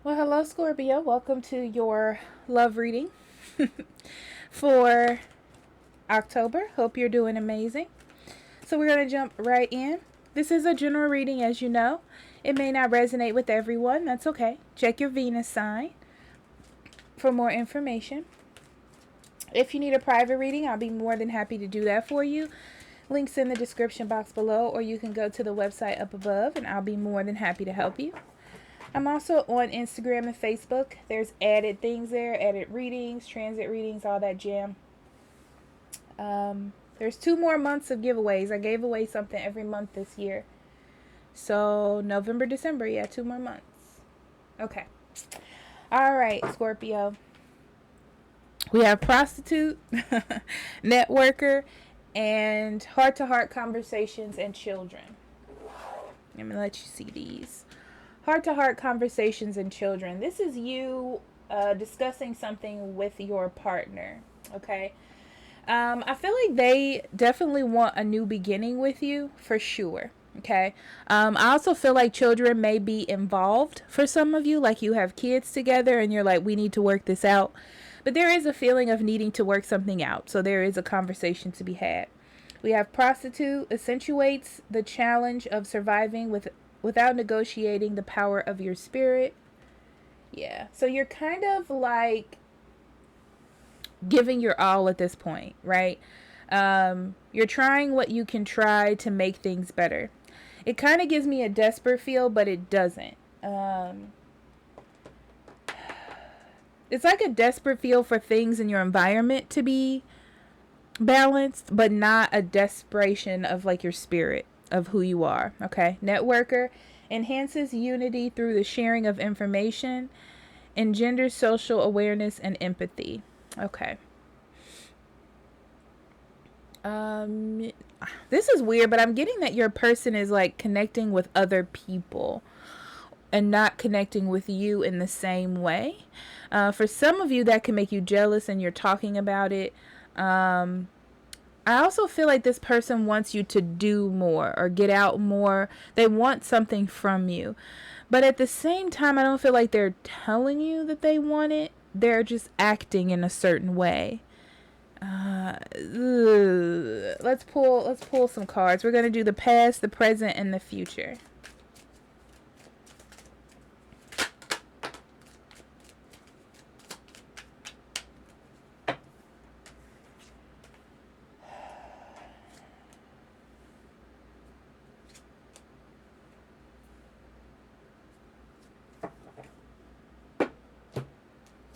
Well, hello, Scorpio. Welcome to your love reading for October. Hope you're doing amazing. So, we're going to jump right in. This is a general reading, as you know. It may not resonate with everyone. That's okay. Check your Venus sign for more information. If you need a private reading, I'll be more than happy to do that for you. Links in the description box below, or you can go to the website up above, and I'll be more than happy to help you. I'm also on Instagram and Facebook. There's added things there, added readings, transit readings, all that jam. There's 2 more months of giveaways. I gave away something every month this year. So November, December, yeah, 2 more months. Okay. All right, Scorpio. We have prostitute, networker, and heart-to-heart conversations and children. Let me let you see these. Heart-to-heart conversations and children. This is you discussing something with your partner, okay? I feel like they definitely want a new beginning with you, for sure, okay? I also feel like children may be involved for some of you, like you have kids together and you're like, we need to work this out. But there is a feeling of needing to work something out, so there is a conversation to be had. We have prostitute accentuates the challenge of surviving without negotiating the power of your spirit. Yeah. So you're kind of like giving your all at this point, right? You're trying what you can try to make things better. It kind of gives me a desperate feel, but it doesn't. It's like a desperate feel for things in your environment to be balanced, but not a desperation of like your spirit of who you are. Okay. Networker enhances unity through the sharing of information, engenders social awareness and empathy. Okay. This is weird, but I'm getting that your person is like connecting with other people and not connecting with you in the same way. For some of you, that can make you jealous and you're talking about it. I also feel like this person wants you to do more or get out more. They want something from you. But at the same time, I don't feel like they're telling you that they want it. They're just acting in a certain way. Let's pull some cards. We're going to do the past, the present, and the future.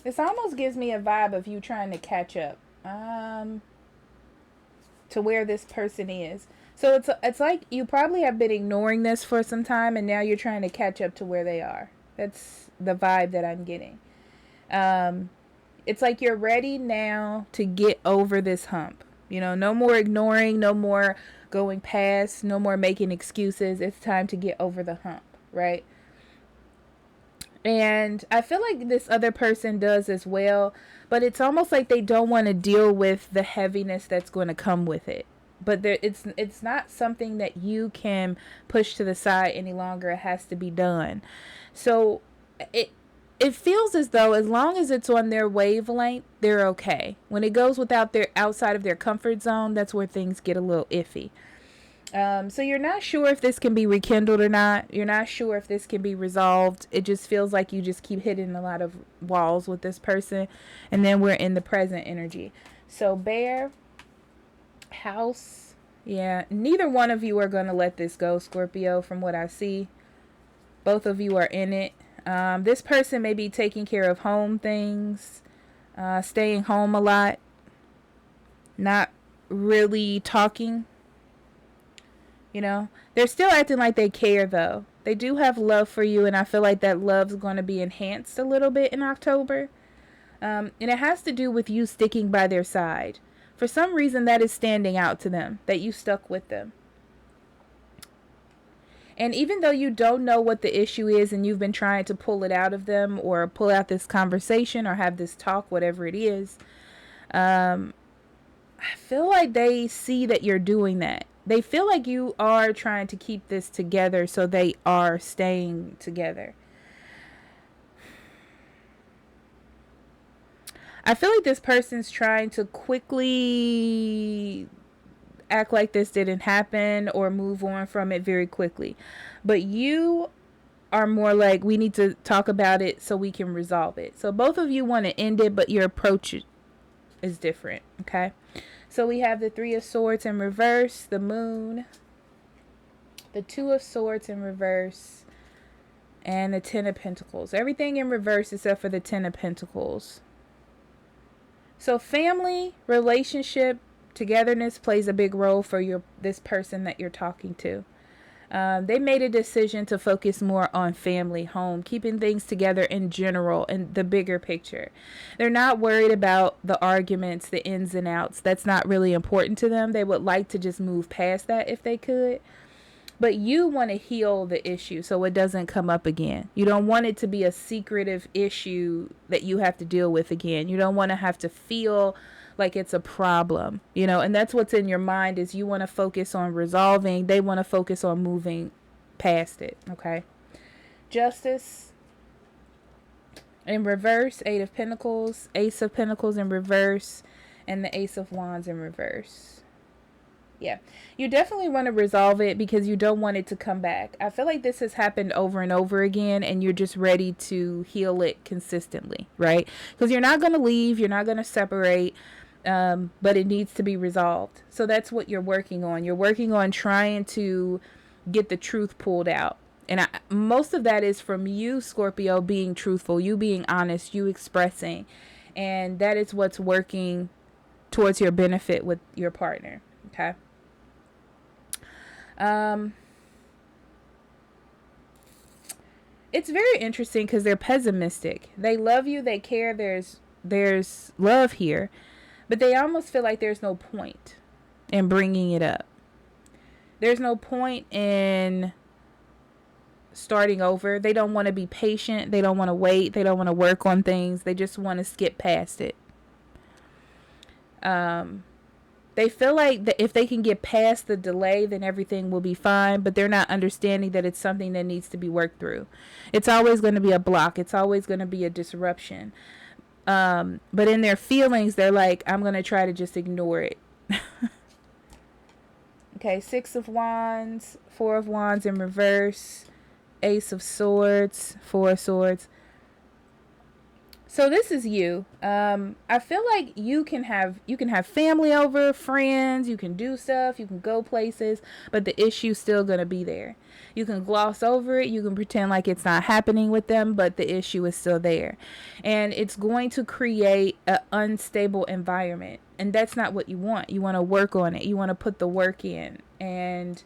This almost gives me a vibe of you trying to catch up to where this person is. So it's like you probably have been ignoring this for some time, and now you're trying to catch up to where they are. That's the vibe that I'm getting. It's like you're ready now to get over this hump. You know, no more ignoring, no more going past, no more making excuses. It's time to get over the hump, right? And I feel like this other person does as well, but it's almost like they don't want to deal with the heaviness that's going to come with it. But it's not something that you can push to the side any longer. It has to be done. So it feels as though as long as it's on their wavelength, they're okay. When it goes without their outside of their comfort zone, that's where things get a little iffy. So you're not sure if this can be rekindled or not. You're not sure if this can be resolved. It just feels like you just keep hitting a lot of walls with this person. And then we're in the present energy. So bear, house. Yeah, neither one of you are going to let this go, Scorpio, from what I see. Both of you are in it. This person may be taking care of home things, staying home a lot, not really talking. You know, they're still acting like they care, though. They do have love for you, and I feel like that love's going to be enhanced a little bit in October. And it has to do with you sticking by their side. For some reason, that is standing out to them, that you stuck with them. And even though you don't know what the issue is and you've been trying to pull it out of them or pull out this conversation or have this talk, whatever it is, I feel like they see that you're doing that. They feel like you are trying to keep this together, so they are staying together. I feel like this person's trying to quickly act like this didn't happen or move on from it very quickly. But you are more like, we need to talk about it so we can resolve it. So both of you want to end it, but your approach is different. Okay. So we have the Three of Swords in reverse, the Moon, the Two of Swords in reverse, and the Ten of Pentacles. Everything in reverse except for the Ten of Pentacles. So family, relationship, togetherness plays a big role for this person that you're talking to. They made a decision to focus more on family, home, keeping things together in general and the bigger picture. They're not worried about the arguments, the ins and outs. That's not really important to them. They would like to just move past that if they could. But you want to heal the issue so it doesn't come up again. You don't want it to be a secretive issue that you have to deal with again. You don't want to have to feel like it's a problem, and that's what's in your mind, is you want to focus on resolving. They want to focus on moving past it. Okay. Justice in reverse, Eight of Pentacles, Ace of Pentacles in reverse, and the Ace of Wands in reverse. Yeah, you definitely want to resolve it because you don't want it to come back. I feel like this has happened over and over again, and you're just ready to heal it consistently, right? Because you're not going to leave, you're not going to separate, but it needs to be resolved. So that's what you're working on. You're working on trying to get the truth pulled out. And most of that is from you, Scorpio, being truthful, you being honest, you expressing. And that is what's working towards your benefit with your partner. Okay. It's very interesting because they're pessimistic. They love you, they care, there's love here, but they almost feel like there's no point in bringing it up. There's no point in starting over. They don't want to be patient. They don't want to wait. They don't want to work on things. They just want to skip past it. They feel like that if they can get past the delay, then everything will be fine, but they're not understanding that it's something that needs to be worked through. It's always going to be a block. It's always going to be a disruption. But in their feelings, they're like, I'm going to try to just ignore it. Okay, Six of Wands, Four of Wands in reverse, Ace of Swords, Four of Swords. So this is you. I feel like you can have family over, friends, you can do stuff, you can go places, but the issue's still going to be there. You can gloss over it, you can pretend like it's not happening with them, but the issue is still there. And it's going to create an unstable environment. And that's not what you want. You want to work on it. You want to put the work in. And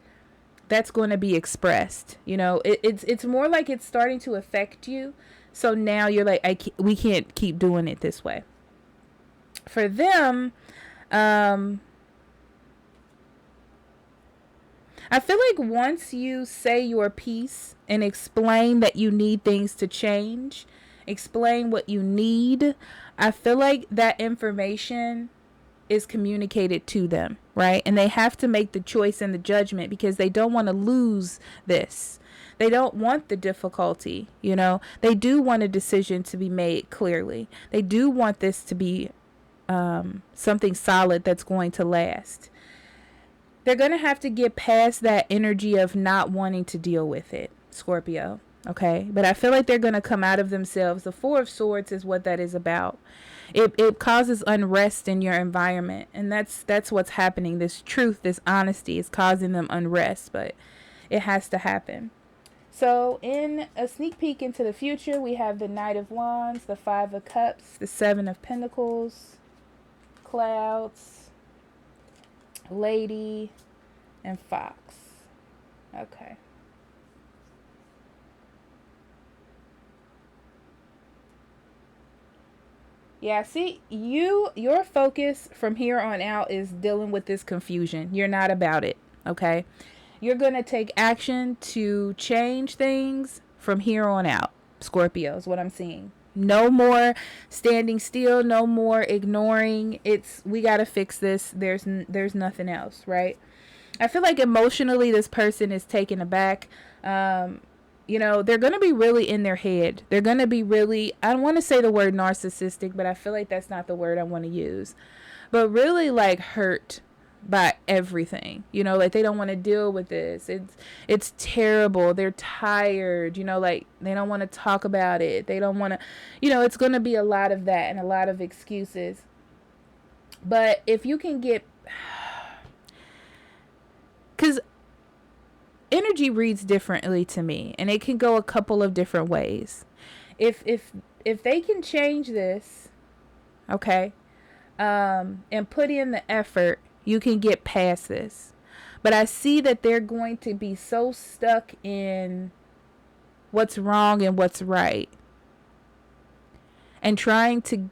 that's going to be expressed. It's more like it's starting to affect you. So now you're like, we can't keep doing it this way. For them, I feel like once you say your piece and explain that you need things to change, explain what you need, I feel like that information is communicated to them, right? And they have to make the choice and the judgment because they don't want to lose this. They don't want the difficulty, They do want a decision to be made clearly. They do want this to be something solid that's going to last. They're going to have to get past that energy of not wanting to deal with it, Scorpio, okay? But I feel like they're going to come out of themselves. The Four of Swords is what that is about. It causes unrest in your environment, and that's what's happening. This truth, this honesty is causing them unrest, but it has to happen. So in a sneak peek into the future, we have the Knight of Wands, the Five of Cups, the Seven of Pentacles, Clouds, Lady, and Fox. Okay. Yeah, see, your focus from here on out is dealing with this confusion. You're not about it, okay? You're going to take action to change things from here on out, Scorpio, is what I'm seeing. No more standing still, no more ignoring. We got to fix this. There's nothing else, right? I feel like emotionally this person is taken aback. They're going to be really in their head. They're going to be really, I don't want to say the word narcissistic, but I feel like that's not the word I want to use. But really like hurt by everything. Like they don't want to deal with this. It's terrible. They're tired. Like they don't want to talk about it. They don't want to, it's going to be a lot of that and a lot of excuses. But if you can get, because energy reads differently to me, and it can go a couple of different ways. If they can change this, okay, and put in the effort, you can get past this. But I see that they're going to be so stuck in what's wrong and what's right, and trying to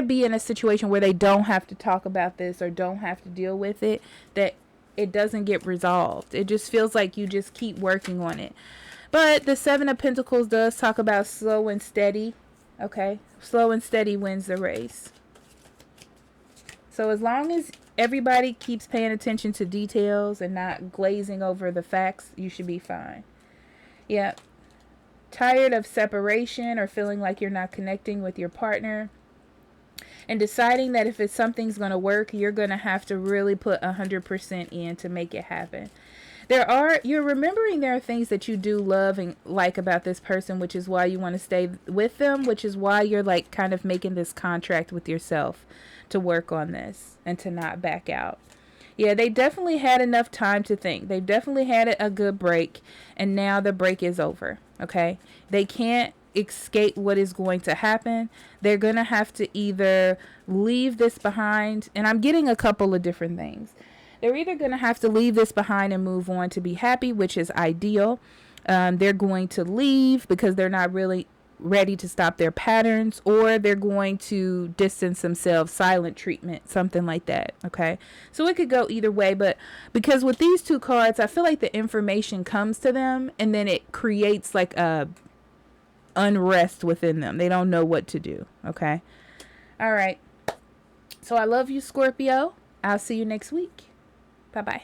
be in a situation where they don't have to talk about this or don't have to deal with it, that it doesn't get resolved. It just feels like you just keep working on it. But the Seven of Pentacles does talk about slow and steady. Okay? Slow and steady wins the race. So as long as everybody keeps paying attention to details and not glazing over the facts, you should be fine. Yeah. Tired of separation or feeling like you're not connecting with your partner, and deciding that if something's going to work, you're going to have to really put 100% in to make it happen. You're remembering there are things that you do love and like about this person, which is why you want to stay with them, which is why you're like kind of making this contract with yourself to work on this and to not back out. Yeah, they definitely had enough time to think. They've definitely had a good break, and now the break is over, okay? They can't escape what is going to happen. They're going to have to either leave this behind, and I'm getting a couple of different things. They're either going to have to leave this behind and move on to be happy, which is ideal. They're going to leave because they're not really ready to stop their patterns, or they're going to distance themselves, silent treatment, something like that. Okay, so it could go either way, but because with these two cards, I feel like the information comes to them and then it creates like a unrest within them. They don't know what to do. Okay, all right, so I love you, Scorpio. I'll see you next week. Bye bye.